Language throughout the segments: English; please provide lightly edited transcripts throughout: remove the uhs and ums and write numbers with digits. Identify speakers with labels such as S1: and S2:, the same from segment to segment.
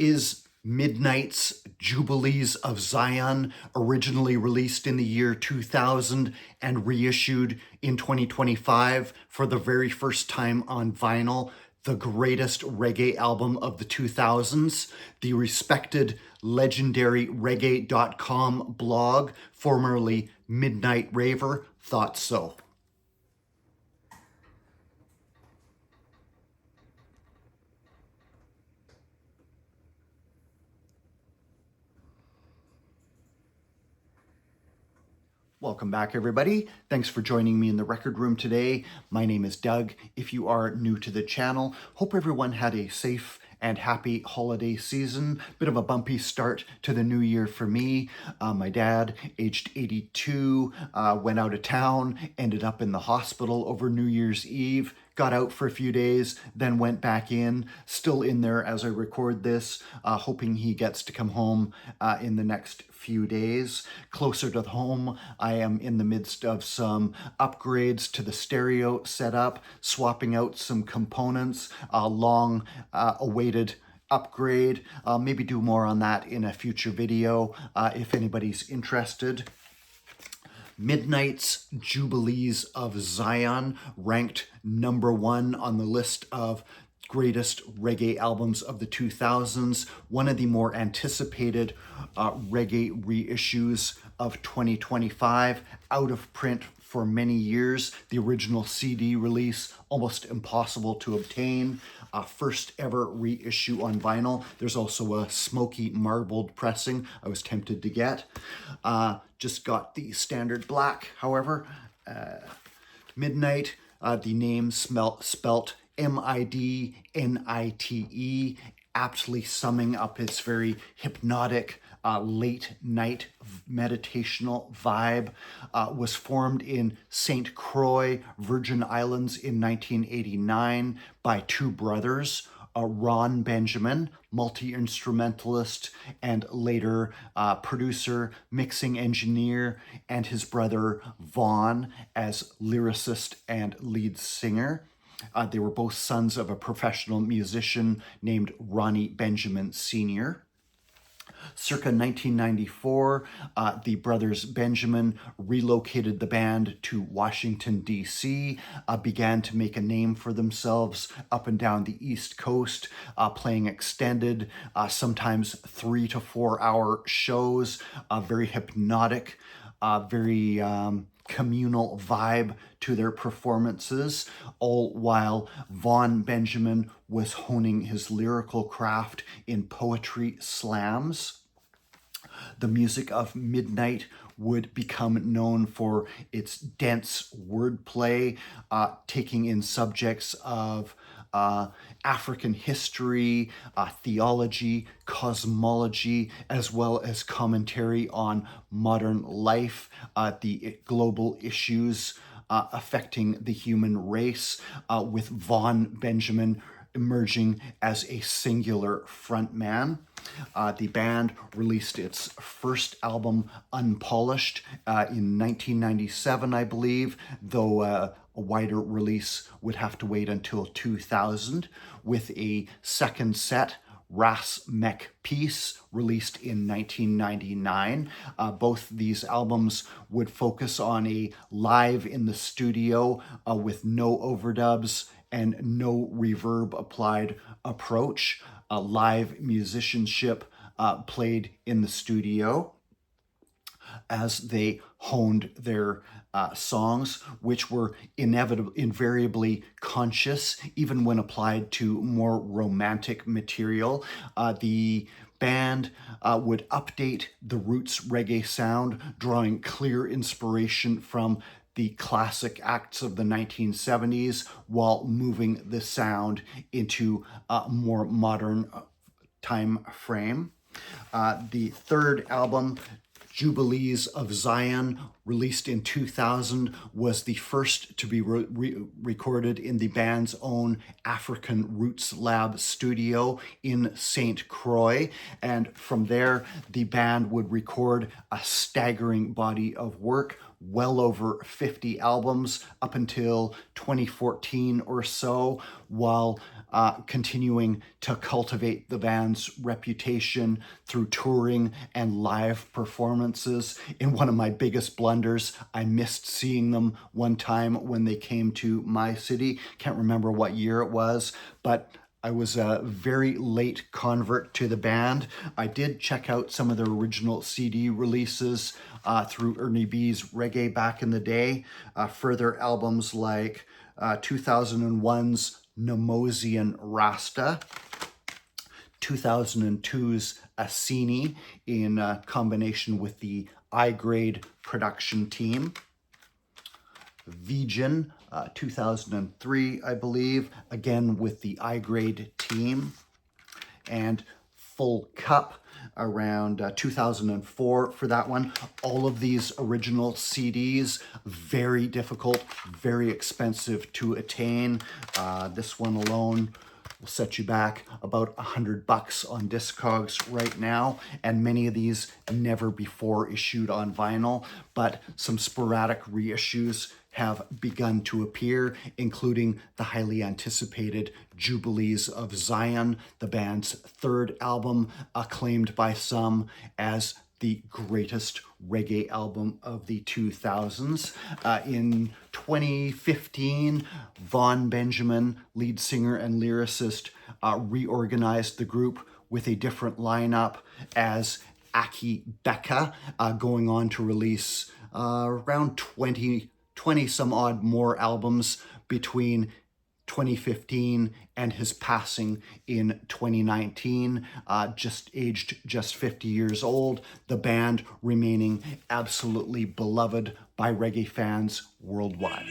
S1: is Midnite's Jubilees of Zion, originally released in the year 2000 and reissued in 2025 for the very first time on vinyl, the greatest reggae album of the 2000s. The respected Legendary Reggae.com blog, formerly Midnite Raver, thought so. Welcome back, everybody. Thanks for joining me in the record room today. My name is Doug. If you are new to the channel, hope everyone had a safe and happy holiday season. Bit of a bumpy start to the new year for me. My dad, aged 82, went out of town, ended up in the hospital over New Year's Eve, got out for a few days, then went back in, still in there as I record this, hoping he gets to come home in the next few days. Closer to home, I am in the midst of some upgrades to the stereo setup, swapping out some components, long awaited upgrade. Maybe do more on that in a future video if anybody's interested. Midnite's Jubilees of Zion ranked #1 on the list of greatest reggae albums of the 2000s, one of the more anticipated reggae reissues of 2025, out of print for many years. The original CD release, almost impossible to obtain. First ever reissue on vinyl. There's also a smoky marbled pressing I was tempted to get. Just got the standard black, however. Midnite, the name spelt M-I-D-N-I-T-E, aptly summing up its very hypnotic late night meditational vibe, was formed in St. Croix, Virgin Islands in 1989 by two brothers, Ron Benjamin, multi-instrumentalist and later producer, mixing engineer, and his brother Vaughn as lyricist and lead singer. They were both sons of a professional musician named Ronnie Benjamin Sr. Circa 1994, the brothers Benjamin relocated the band to Washington, D.C., began to make a name for themselves up and down the East Coast, playing extended, sometimes 3 to 4 hour shows, very hypnotic, very communal vibe to their performances, all while Vaughn Benjamin was honing his lyrical craft in poetry slams. The music of Midnite would become known for its dense wordplay, taking in subjects of African history, theology, cosmology, as well as commentary on modern life, the global issues affecting the human race, with Vaughn Benjamin emerging as a singular frontman. The band released its first album, Unpolished, in 1997, I believe, though a wider release would have to wait until 2000, with a second set, Ras Mek Peace, released in 1999. Both these albums would focus on a live in the studio with no overdubs and no reverb applied approach. Live musicianship played in the studio as they honed their songs, which were invariably conscious, even when applied to more romantic material. The band would update the roots reggae sound, drawing clear inspiration from the classic acts of the 1970s while moving the sound into a more modern time frame. The third album, Jubilees of Zion, released in 2000, was the first to be recorded in the band's own African Roots Lab studio in St. Croix. And from there, the band would record a staggering body of work well over 50 albums up until 2014 or so, while continuing to cultivate the band's reputation through touring and live performances. In one of my biggest blunders, I missed seeing them one time when they came to my city. Can't remember what year it was, but I was a very late convert to the band. I did check out some of their original CD releases through Ernie B's Reggae back in the day. Further albums like 2001's Nemosian Rasta, 2002's Asini in combination with the I-Grade production team, Vision, 2003, I believe, again with the I-Grade team, and Full Cup around 2004 for that one. All of these original CDs, very difficult, very expensive to attain. This one alone will set you back about $100 on Discogs right now, and many of these never before issued on vinyl, but some sporadic reissues have begun to appear, including the highly anticipated Jubilees of Zion, the band's third album, acclaimed by some as the greatest reggae album of the 2000s. In 2015, Vaughn Benjamin, lead singer and lyricist, reorganized the group with a different lineup as Aki Becca, going on to release around 20 some odd more albums between 2015 and his passing in 2019, aged just 50 years old, the band remaining absolutely beloved by reggae fans worldwide.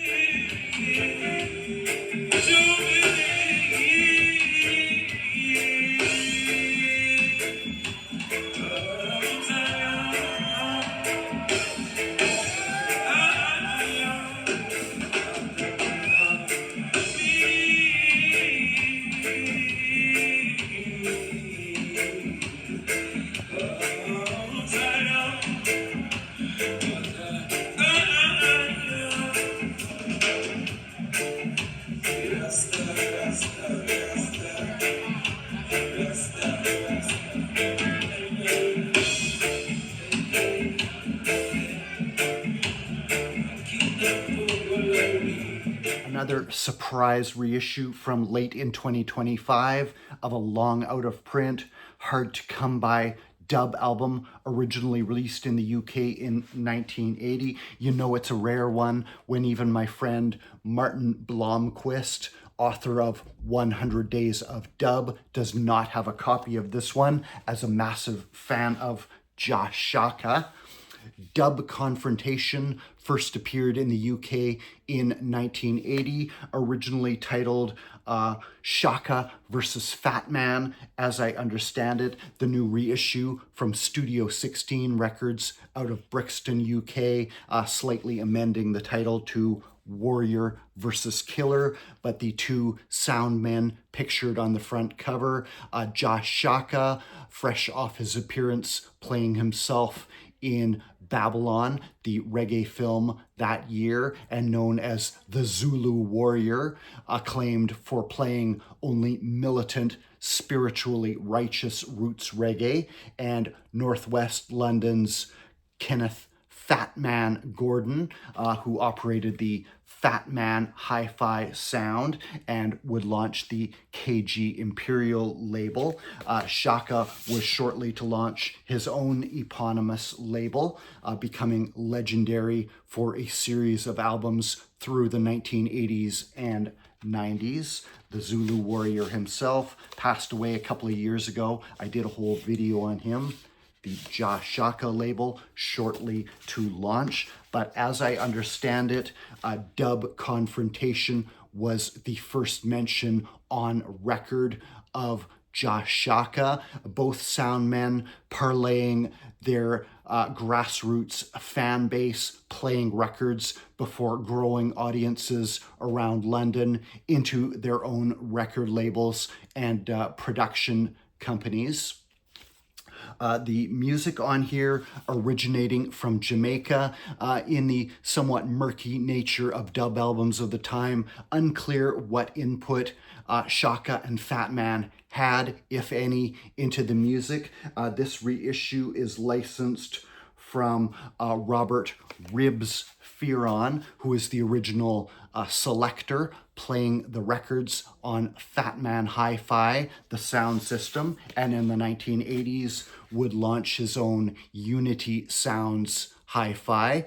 S1: Another surprise reissue from late in 2025 of a long out of print, hard to come by dub album originally released in the UK in 1980. You know it's a rare one when even my friend Martin Blomqvist, author of 100 Days of Dub, does not have a copy of this one, as a massive fan of Josh Shaka. Dub Confrontation first appeared in the UK in 1980, originally titled Shaka versus Fat Man. As I understand it, the new reissue from Studio 16 Records out of Brixton, UK, slightly amending the title to Warrior versus Killer, but the two sound men pictured on the front cover, Josh Shaka, fresh off his appearance playing himself in Babylon, the reggae film that year, and known as the Zulu Warrior, acclaimed for playing only militant, spiritually righteous roots reggae, and Northwest London's Kenneth Fat Man Gordon, who operated the Fat Man Hi-Fi sound and would launch the KG Imperial label. Shaka was shortly to launch his own eponymous label, becoming legendary for a series of albums through the 1980s and 90s. The Zulu Warrior himself passed away a couple of years ago. I did a whole video on him. The Josh Shaka label shortly to launch. But as I understand it, Dub Confrontation was the first mention on record of Josh Shaka, both sound men parlaying their grassroots fan base, playing records before growing audiences around London into their own record labels and production companies. The music on here originating from Jamaica. In the somewhat murky nature of dub albums of the time, unclear what input Shaka and Fat Man had, if any, into the music. This reissue is licensed from Robert Ribbs Fearon, who is the original selector, playing the records on Fat Man Hi-Fi, the sound system, and in the 1980s would launch his own Unity Sounds Hi-Fi,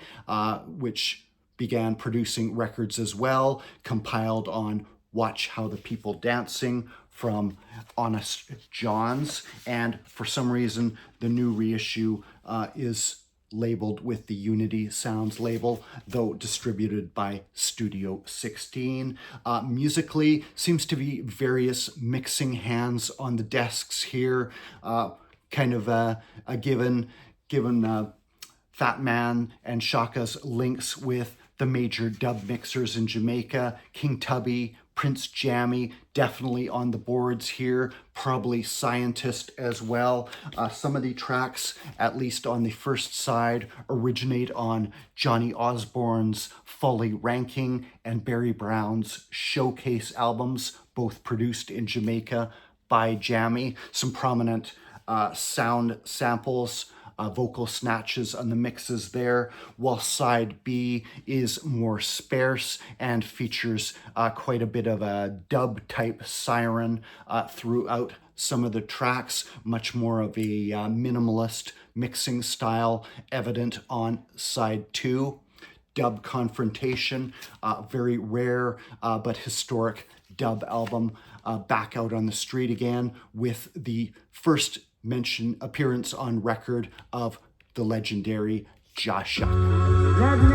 S1: which began producing records as well, compiled on Watch How the People Dancing from Honest John's, and for some reason the new reissue is labeled with the Unity Sounds label, though distributed by Studio 16. Musically, seems to be various mixing hands on the desks here, kind of a given Fat Man and Shaka's links with the major dub mixers in Jamaica, King Tubby, Prince Jammy, definitely on the boards here, probably Scientist as well. Some of the tracks, at least on the first side, originate on Johnny Osborne's Folly Ranking and Barry Brown's Showcase albums, both produced in Jamaica by Jammy. Some prominent sound samples, vocal snatches on the mixes there, while side B is more sparse and features quite a bit of a dub type siren throughout some of the tracks, much more of a minimalist mixing style evident on side 2. Dub Confrontation, very rare but historic dub album, back out on the street again with the first appearance on record of the legendary Joshua.
S2: Remember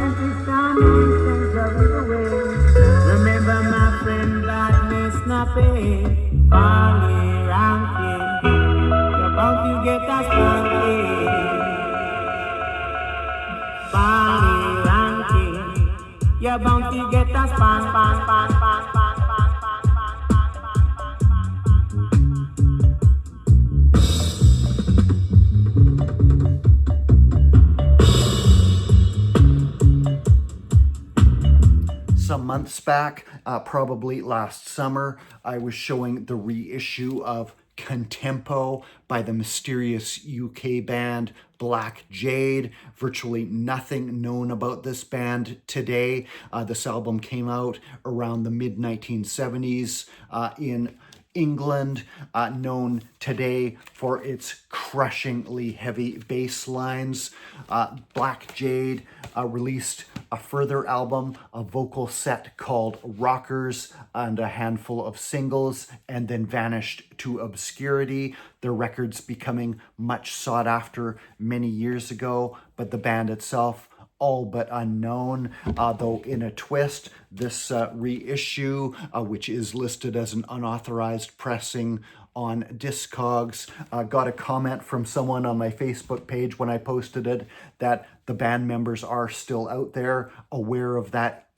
S2: my friend, darkness snapping, Folly Ranking, you're about to get a spanking. Folly Ranking, you're about to get a spank.
S1: Some months back, probably last summer, I was showing the reissue of Contempo by the mysterious UK band Black Jade. Virtually nothing known about this band today. This album came out around the mid-1970s in England, known today for its crushingly heavy bass lines. Black Jade released a further album, a vocal set called Rockers, and a handful of singles, and then vanished to obscurity. Their records becoming much sought after many years ago, but the band itself all but unknown, though in a twist, this reissue, which is listed as an unauthorized pressing on Discogs, got a comment from someone on my Facebook page when I posted it that the band members are still out there, aware of that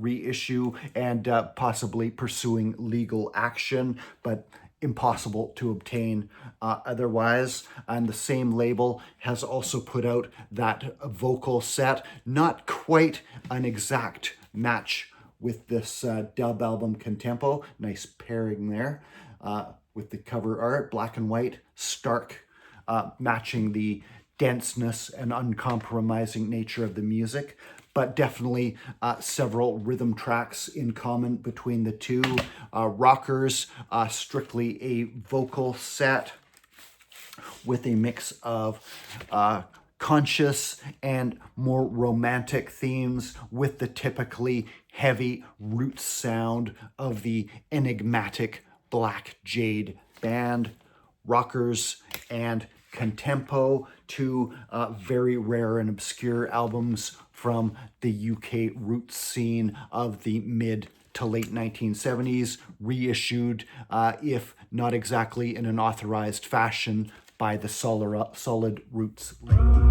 S1: reissue and possibly pursuing legal action, but impossible to obtain otherwise. And the same label has also put out that vocal set, not quite an exact match with this dub album Contempo. Nice pairing there with the cover art, black and white, stark, matching the denseness and uncompromising nature of the music, but definitely several rhythm tracks in common between the two. Rockers, strictly a vocal set with a mix of conscious and more romantic themes with the typically heavy root sound of the enigmatic Black Jade band. Rockers and Contempo, two very rare and obscure albums from the UK roots scene of the mid to late 1970s, reissued, if not exactly in an authorized fashion, by the Solid Roots label.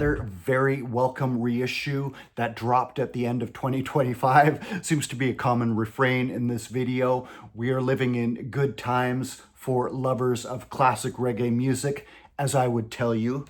S1: another very welcome reissue that dropped at the end of 2025. Seems to be a common refrain in this video. We are living in good times for lovers of classic reggae music, as I would tell you.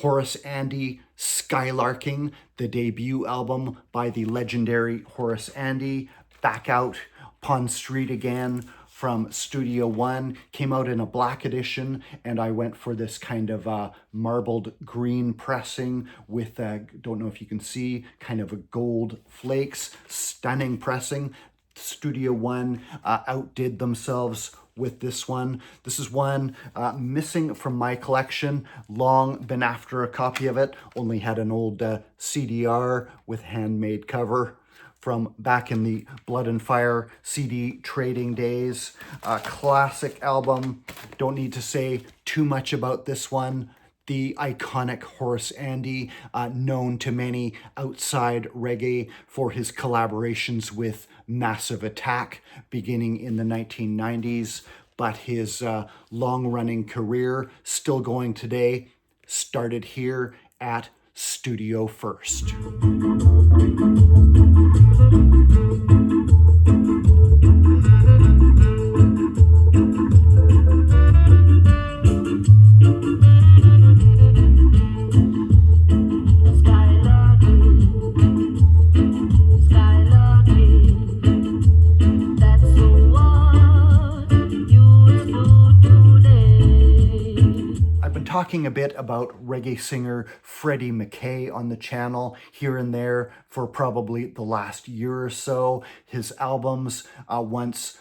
S1: Horace Andy, Skylarking, the debut album by the legendary Horace Andy, back out Pond Street again from Studio One, came out in a black edition, and I went for this kind of marbled green pressing with, don't know if you can see, kind of a gold flakes, stunning pressing. Studio One outdid themselves with this one. This is one missing from my collection. Long been after a copy of it. Only had an old CDR with handmade cover from back in the Blood and Fire CD trading days. Classic album. Don't need to say too much about this one. The iconic Horace Andy, known to many outside reggae for his collaborations with Massive Attack beginning in the 1990s, but his long-running career, still going today, started here at Studio First. Talking a bit about reggae singer Freddie McKay on the channel here and there for probably the last year or so. His albums, once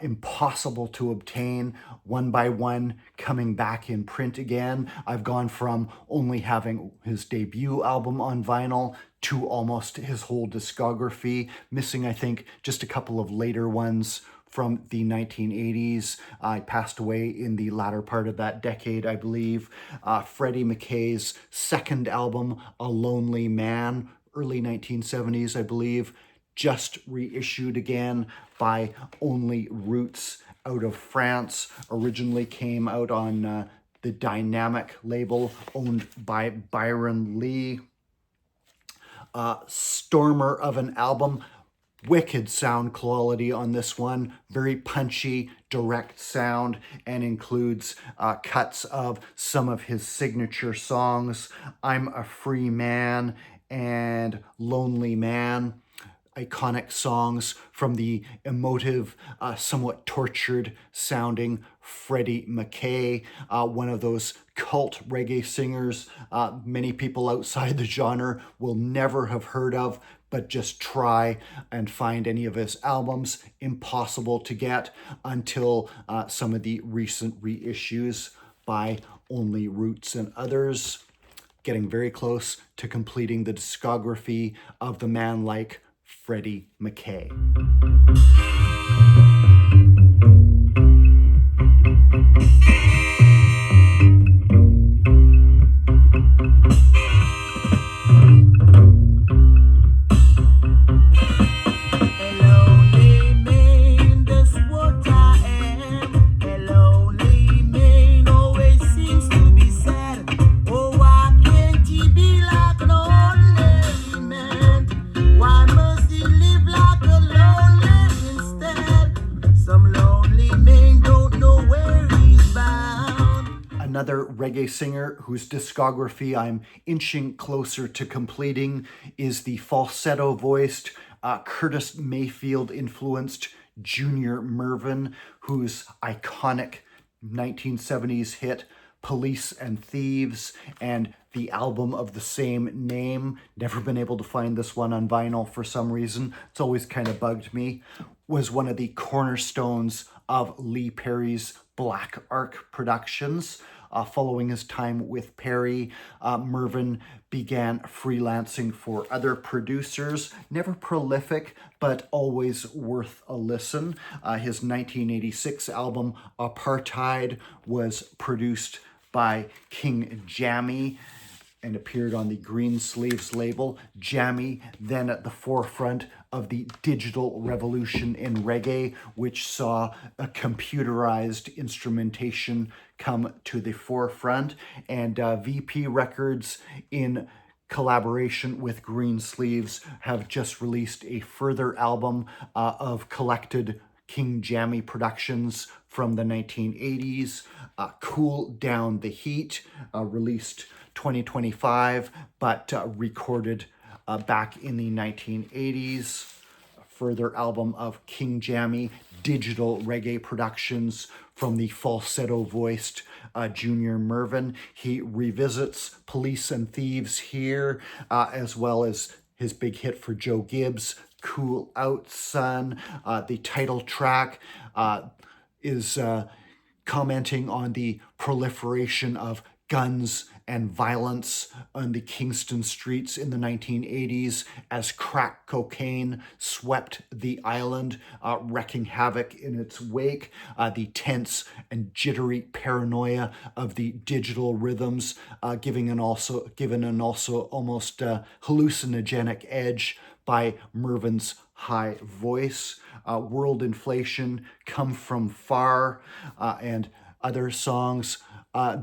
S1: impossible to obtain, one by one coming back in print again. I've gone from only having his debut album on vinyl to almost his whole discography, missing, I think, just a couple of later ones from the 1980s. I passed away in the latter part of that decade, I believe. Freddie McKay's second album, A Lonely Man, early 1970s, I believe, just reissued again by Only Roots out of France. Originally came out on the Dynamic label owned by Byron Lee. Stormer of an album. Wicked sound quality on this one, very punchy, direct sound, and includes cuts of some of his signature songs, I'm a Free Man and Lonely Man, iconic songs from the emotive, somewhat tortured sounding Freddie McKay, one of those cult reggae singers many people outside the genre will never have heard of, but just try and find any of his albums. Impossible to get until some of the recent reissues by Only Roots and others. Getting very close to completing the discography of the man like Freddie McKay. Another reggae singer whose discography I'm inching closer to completing is the falsetto-voiced, Curtis Mayfield-influenced Junior Murvin, whose iconic 1970s hit Police and Thieves and the album of the same name, never been able to find this one on vinyl for some reason, it's always kind of bugged me, was one of the cornerstones of Lee Perry's Black Ark Productions. Following his time with Perry, Murvin began freelancing for other producers, never prolific, but always worth a listen. His 1986 album, Apartheid, was produced by King Jammy and appeared on the Green Sleeves label. Jammy, then at the forefront of the digital revolution in reggae, which saw a computerized instrumentation come to the forefront, and VP Records in collaboration with Greensleeves, have just released a further album of collected King Jammy productions from the 1980s. Cool Down the Heat, released 2025, but recorded back in the 1980s. A further album of King Jammy digital reggae productions from the falsetto-voiced Junior Murvin. He revisits Police and Thieves here, as well as his big hit for Joe Gibbs, Cool Out Son. The title track is commenting on the proliferation of guns and violence on the Kingston streets in the 1980s as crack cocaine swept the island, wreaking havoc in its wake. The tense and jittery paranoia of the digital rhythms, given an also almost hallucinogenic edge by Murvin's high voice. World Inflation, Come From Far, and other songs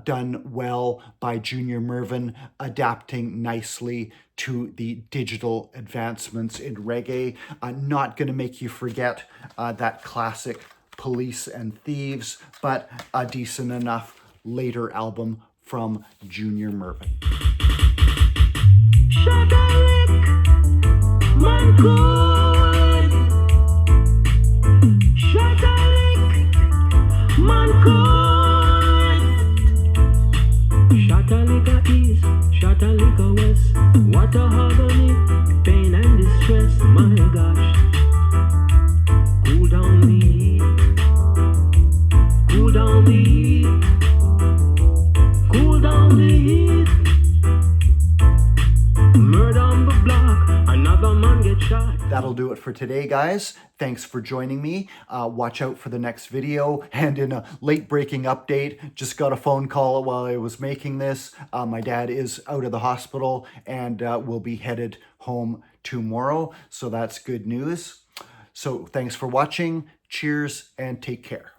S1: done well by Junior Murvin, adapting nicely to the digital advancements in reggae. Not going to make you forget that classic Police and Thieves, but a decent enough later album from Junior Murvin.
S2: Man good, man good. Shatalika east, Shatalika west. What a agony, pain and distress. My gosh, cool down the heat, cool down the heat, cool down the heat. Murder on the block, another man get shot.
S1: That'll do it for today, guys. Thanks for joining me. Watch out for the next video. And in a late-breaking update, just got a phone call while I was making this. My dad is out of the hospital and will be headed home tomorrow. So that's good news. So thanks for watching. Cheers and take care.